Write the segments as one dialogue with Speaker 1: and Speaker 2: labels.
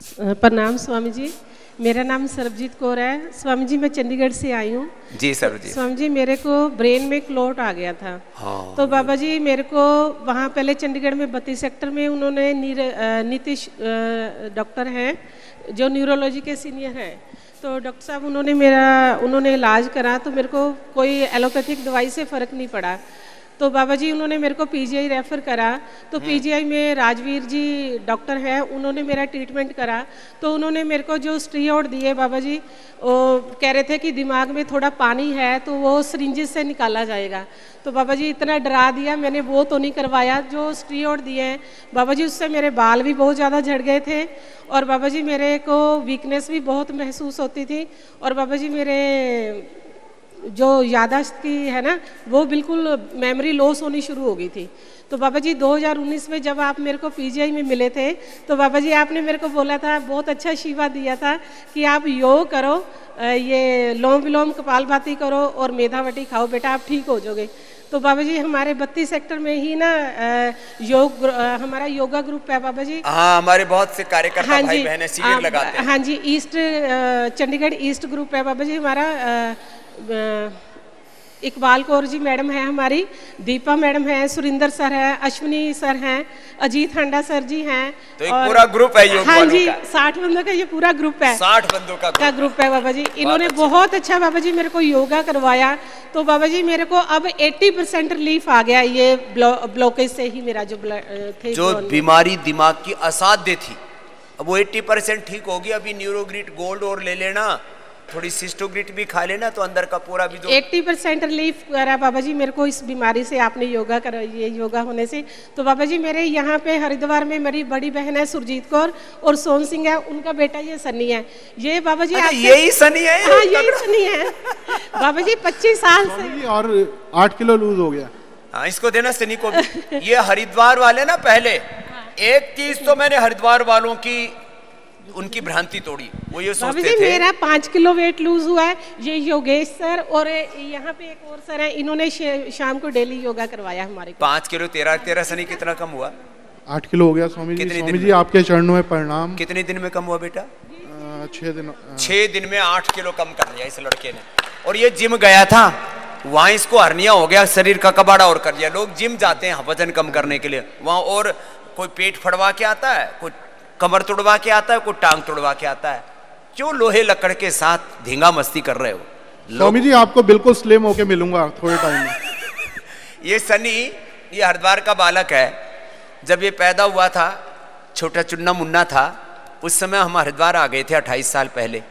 Speaker 1: प्रणाम स्वामी जी, मेरा नाम सरबजीत कौर है। स्वामी जी मैं चंडीगढ़ से आई हूँ। जी सरबजीत। स्वामी जी मेरे को ब्रेन में क्लोट आ गया था। हाँ। तो बाबा जी मेरे को वहाँ पहले चंडीगढ़ में 32 सेक्टर में उन्होंने नीतीश डॉक्टर हैं जो न्यूरोलॉजी के सीनियर हैं, तो डॉक्टर साहब उन्होंने इलाज करा तो मेरे को कोई एलोपैथिक दवाई से फ़र्क नहीं पड़ा। तो बाबा जी उन्होंने मेरे को पीजीआई रेफ़र करा, तो पीजीआई में राजवीर जी डॉक्टर हैं, उन्होंने मेरा ट्रीटमेंट करा। तो उन्होंने मेरे को जो स्टीरॉयड दिए बाबा जी, वो कह रहे थे कि दिमाग में थोड़ा पानी है तो वो सिरिंजेस से निकाला जाएगा। तो बाबा जी इतना डरा दिया, मैंने वो तो नहीं करवाया। जो स्टीरॉयड दिए हैं बाबा जी उससे मेरे बाल भी बहुत ज़्यादा झड़ गए थे और बाबा जी मेरे को वीकनेस भी बहुत महसूस होती थी और बाबा जी मेरे जो याददाश्त की है ना वो बिल्कुल मेमोरी लॉस होनी शुरू हो गई थी। तो बाबा जी 2019 में जब आप मेरे को पीजीआई में मिले थे तो बाबा जी आपने मेरे को बोला था, बहुत अच्छा आशीर्वाद दिया था कि आप योग करो, ये लोम विलोम कपालभाति करो और मेधावटी खाओ बेटा, आप ठीक हो जाओगे। तो बाबा जी हमारे 32 सेक्टर में ही ना हमारा योगा ग्रुप है बाबा जी। हाँ, हमारे बहुत से कार्यकर्ता हाँ भाई बहनें शिविर लगाते हैं। हाँ जी, ईस्ट चंडीगढ़ ईस्ट ग्रुप है बाबा जी हमारा। इकबाल कौर जी मैडम है हमारी, दीपा मैडम है, सुरिंदर सर है, अश्विनी सर हैं, अजीत हांडा सर जी हैं। तो एक पूरा ग्रुप है योग हाँ जी, 60 बंदों का ये पूरा ग्रुप है, 60 बंदों का ग्रुप है बाबा जी। इन्होंने बहुत अच्छा बाबा जी मेरे को योगा करवाया। तो बाबा जी मेरे को अब 80% रिलीफ आ गया ये ब्लॉकेज से ही। मेरा जो बीमारी दिमाग की असाध्य थी अब वो 80% ठीक होगी। अभी न्यूरोग्रिट गोल्ड और ले लेना, थोड़ी सिस्टोग्रिट भी खा लेना तो अंदर का पूरा भी जो 80% रिलीफ करा बाबा जी मेरे को इस बीमारी से। आपने योगा करा, ये योगा होने से। तो बाबा जी मेरे यहाँ पे हरिद्वार में मेरी बड़ी बहन है सुरजीत कौर और सोन सिंह है, उनका बेटा ये सनी है। ये बाबा जी यही सनी है। हाँ यही सनी है बाबा जी 25 साल से और 8 किलो लूज हो गया। हाँ इसको देना सनी को भी। ये हरिद्वार वाले ना पहले एक चीज तो मैंने हरिद्वार वालों की उनकी भ्रांति तोड़ी। वो ये सोचते थे मेरा 5 किलो वेट लूज हुआ है। ये योगेश सर और यहाँ पे एक और सर है, इन्होंने शाम को डेली योगा करवाया हमारे को। 5 किलो 13 सनी कितना कम हुआ? 8 किलो हो गया स्वामी जी। स्वामी जी आपके चरणों में प्रणाम। कितने दिन में कम हुआ बेटा? 6 दिन में 8 किलो कम कर लिया इस लड़के ने। और ये जिम गया था, वहाँ इसको हर्निया हो गया, शरीर का कबाड़ा और कर दिया। लोग जिम जाते हैं वजन कम करने के लिए, वहाँ और कोई पेट फड़वा के आता है, कोई कमर तोड़वा के आता है, कोई टांग तोड़वा के आता है। क्यों लोहे लकड़ के साथ धींगा मस्ती कर रहे हो? स्वामी जी आपको बिल्कुल स्लिम होके मिलूंगा थोड़े टाइम में। ये सनी ये हरिद्वार का बालक है। जब ये पैदा हुआ था, छोटा चुन्ना मुन्ना था, उस समय हम हरिद्वार आ गए थे 28 साल पहले।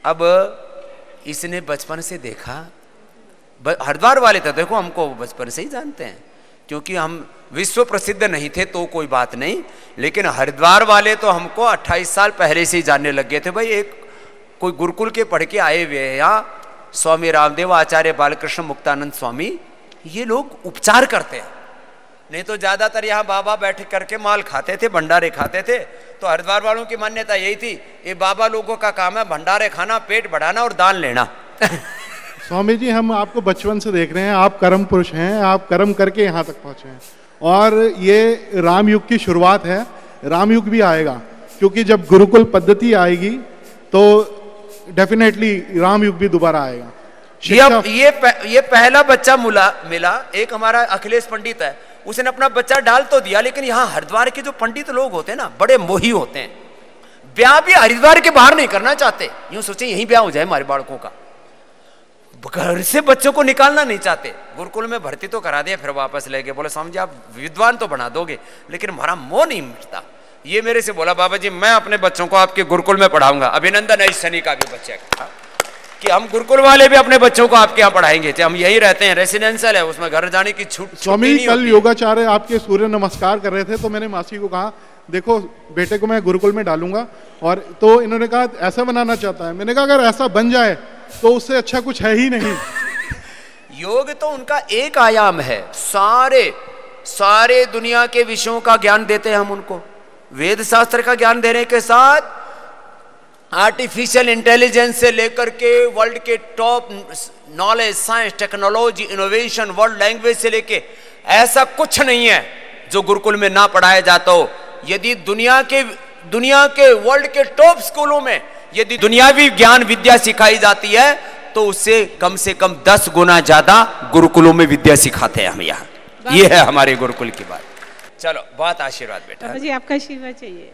Speaker 1: अब इसने बचपन से देखा, हरिद्वार वाले तो देखो हमको बचपन से ही जानते हैं, क्योंकि हम विश्व प्रसिद्ध नहीं थे तो कोई बात नहीं, लेकिन हरिद्वार वाले तो हमको 28 साल पहले से ही जानने लग गए थे। भाई एक कोई गुरुकुल के पढ़ के आए हुए हैं यहाँ, स्वामी रामदेव, आचार्य बालकृष्ण मुक्तानंद स्वामी, ये लोग उपचार करते हैं। नहीं तो ज्यादातर यहाँ बाबा बैठ करके माल खाते थे, भंडारे खाते थे। तो हरिद्वार वालों की मान्यता यही थी, ये बाबा लोगों का काम है भंडारे खाना, पेट बढ़ाना और दान लेना। स्वामी जी हम आपको बचपन से देख रहे हैं, आप कर्म पुरुष हैं, आप कर्म करके यहाँ तक पहुँचे हैं। और ये राम युग की शुरुआत है, राम युग भी आएगा, क्योंकि जब गुरुकुल पद्धति आएगी तो डेफिनेटली राम युग भी दोबारा आएगा। ये पहला बच्चा मिला। एक हमारा अखिलेश पंडित है, उसने अपना बच्चा डाल तो दिया, लेकिन यहाँ हरिद्वार के जो पंडित लोग होते हैं ना, बड़े मोही होते हैं। ब्याह भी हरिद्वार के बाहर नहीं करना चाहते, यूं सोचे यहीं ब्याह हो जाए हमारे बालकों का, घर से बच्चों को निकालना नहीं चाहते। गुरुकुल में भर्ती तो करा दिया, फिर वापस ले गए। बोले स्वामी जी आप विद्वान तो बना दोगे, लेकिन हमारा मोह नहीं मिटता। ये मेरे से बोला बाबा जी मैं अपने बच्चों को आपके गुरुकुल में पढ़ाऊंगा। अभिनंदन है इस शनि का भी बच्चे का कि हम गुरुकुल वाले भी अपने बच्चों को आपके यहाँ पढ़ाएंगे। हम यही रहते हैं, रेसिडेंशियल है, उसमें घर जाने की छूट। स्वामी कल योगाचार्य आपके सूर्य नमस्कार कर रहे थे, तो मैंने मासी को कहा देखो बेटे को मैं गुरुकुल में डालूंगा, और तो इन्होंने कहा ऐसा बनाना चाहता है। मैंने कहा अगर ऐसा बन जाए तो उससे अच्छा कुछ है ही नहीं। योग तो उनका एक आयाम है, सारे दुनिया के विषयों का ज्ञान देते हैं हम उनको। वेद शास्त्र का ज्ञान देने के साथ आर्टिफिशियल इंटेलिजेंस से लेकर के वर्ल्ड के top knowledge, science, technology, innovation, world language से लेके ऐसा कुछ नहीं है जो गुरुकुल में ना पढ़ाया जाता हो। यदि दुनिया के
Speaker 2: दुनिया के वर्ल्ड के टॉप स्कूलों में यदि दुनियावी ज्ञान विद्या सिखाई जाती है तो उससे कम से कम 10 गुना ज्यादा गुरुकुलों में विद्या सिखाते हैं हम यहाँ। ये है हमारे गुरुकुल की बात। चलो बहुत आशीर्वाद बेटा
Speaker 1: जी, आपका आशीर्वाद चाहिए।